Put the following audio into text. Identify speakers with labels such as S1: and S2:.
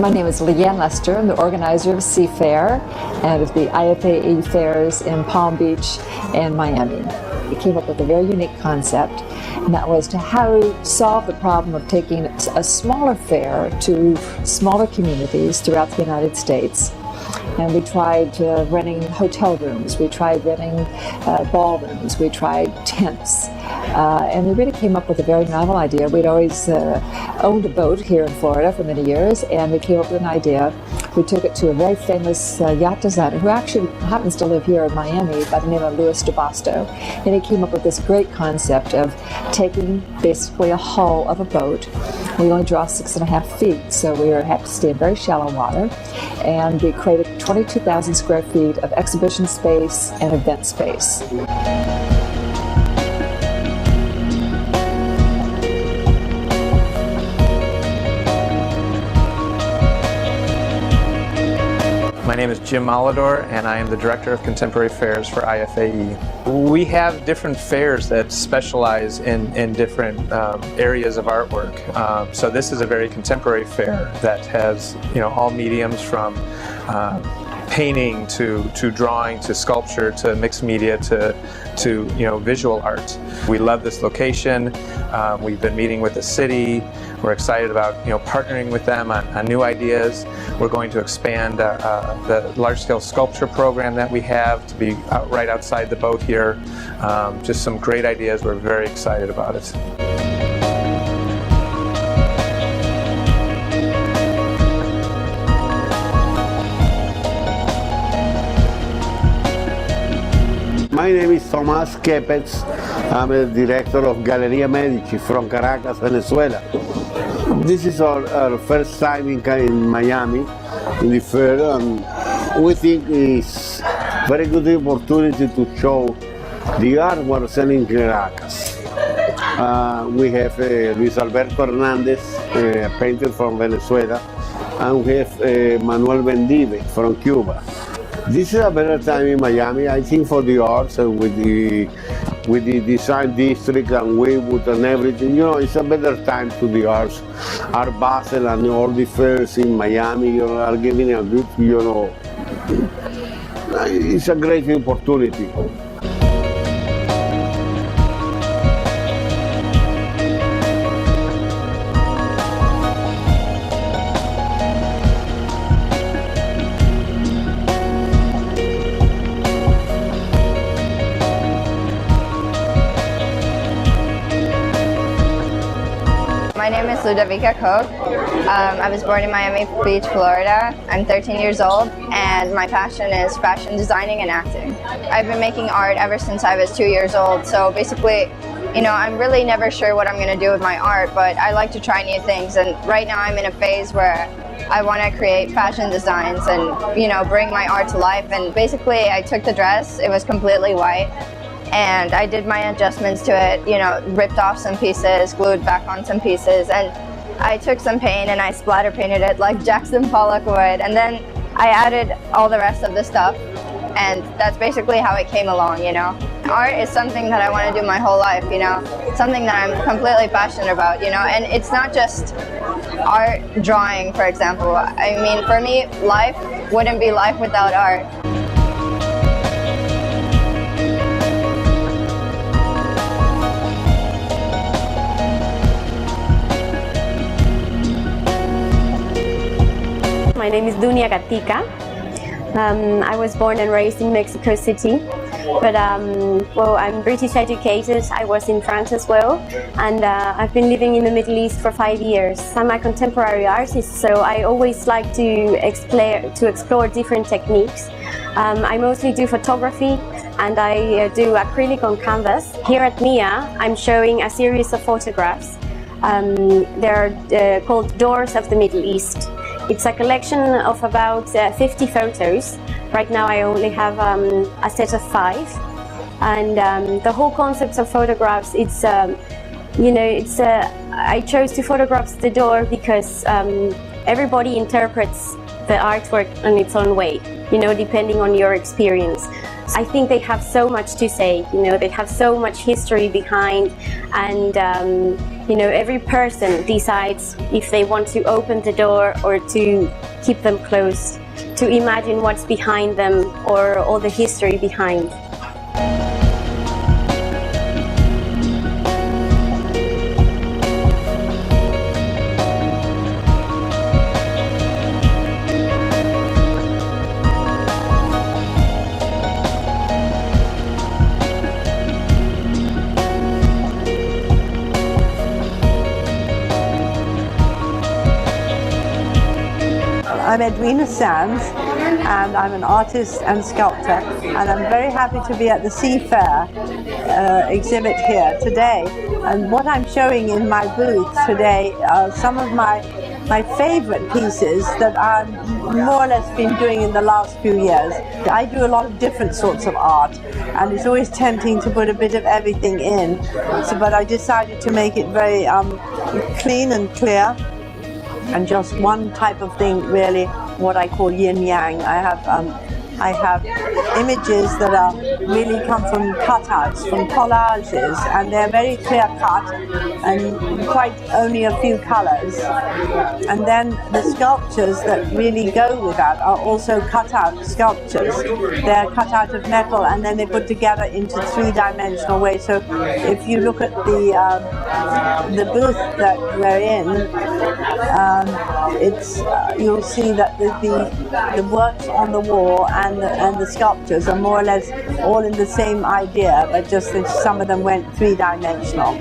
S1: My name is Leanne Lester. I'm the organizer of Seafair and of the IFAE fairs in Palm Beach and Miami. We came up with a very unique concept, and that was to how to solve the problem of taking a smaller fair to smaller communities throughout the United States. And we tried renting hotel rooms, we tried renting ballrooms, we tried tents, and we really came up with a very novel idea. We'd always owned a boat here in Florida for many years, and we came up with an idea. We took it to a very famous yacht designer who actually happens to live here in Miami by the name of Louis DeBosto, and he came up with this great concept of taking basically a hull of a boat. We only draw 6.5 feet, so we have to stay in very shallow water, and we created 22,000 square feet of exhibition space and event space.
S2: My name is Jim Molidor, and I am the Director of Contemporary Fairs for IFAE. We have different fairs that specialize in different areas of artwork. So this is a very contemporary fair that has, all mediums from painting to drawing to sculpture to mixed media to visual art. We love this location. We've been meeting with the city. We're excited about partnering with them on new ideas. We're going to expand the large-scale sculpture program that we have to be right outside the boat here. Just some great ideas. We're very excited about it.
S3: My name is Tomás Kepetz. I'm the director of Galería Medicci from Caracas, Venezuela. This is our first time in Miami, in the fair, and we think it's a very good opportunity to show the art we're selling in Caracas. We have Luis Alberto Hernández, a painter from Venezuela, and we have Manuel Bendive from Cuba. This is a better time in Miami, I think, for the arts and with the design district and Waywood and everything. It's a better time to the arts. Art Basel and all the fairs in Miami are giving a good, it's a great opportunity.
S4: My name is Ludovica Koch. I was born in Miami Beach, Florida. I'm 13 years old, and my passion is fashion designing and acting. I've been making art ever since I was 2 years old, so basically, I'm really never sure what I'm going to do with my art, but I like to try new things, and right now I'm in a phase where I want to create fashion designs and, bring my art to life. And basically, I took the dress, it was completely white, and I did my adjustments to it, ripped off some pieces, glued back on some pieces, and I took some paint and I splatter painted it like Jackson Pollock would, and then I added all the rest of the stuff, and that's basically how it came along, Art is something that I want to do my whole life, something that I'm completely passionate about, and it's not just art drawing, for example. I mean, for me, life wouldn't be life without art.
S5: My name is Dunia Gatica. I was born and raised in Mexico City, but I'm British educated. I was in France as well, and I've been living in the Middle East for 5 years. I'm a contemporary artist, so I always like to explore different techniques. I mostly do photography, and I do acrylic on canvas. Here at MIA, I'm showing a series of photographs. They're called Doors of the Middle East. It's a collection of about 50 photos. Right now I only have a set of 5, and the whole concept of photographs, I chose to photograph the door because everybody interprets the artwork in its own way, depending on your experience. I think they have so much to say, you know, they have so much history behind, and you know, every person decides if they want to open the door or to keep them closed, to imagine what's behind them or all the history behind.
S6: I'm Edwina Sands, and I'm an artist and sculptor, and I'm very happy to be at the Seafair exhibit here today. And what I'm showing in my booth today are some of my favorite pieces that I've more or less been doing in the last few years. I do a lot of different sorts of art, and it's always tempting to put a bit of everything in, but I decided to make it very clean and clear, and just one type of thing, really, what I call yin-yang. I have images that are really come from cutouts, from collages, and they're very clear cut and quite only a few colors. And then the sculptures that really go with that are also cutout sculptures. They're cut out of metal and then they put together into three-dimensional ways. So if you look at the booth that we're in, you'll see that the works on the wall and the sculptures are more or less all in the same idea, but just that some of them went three-dimensional.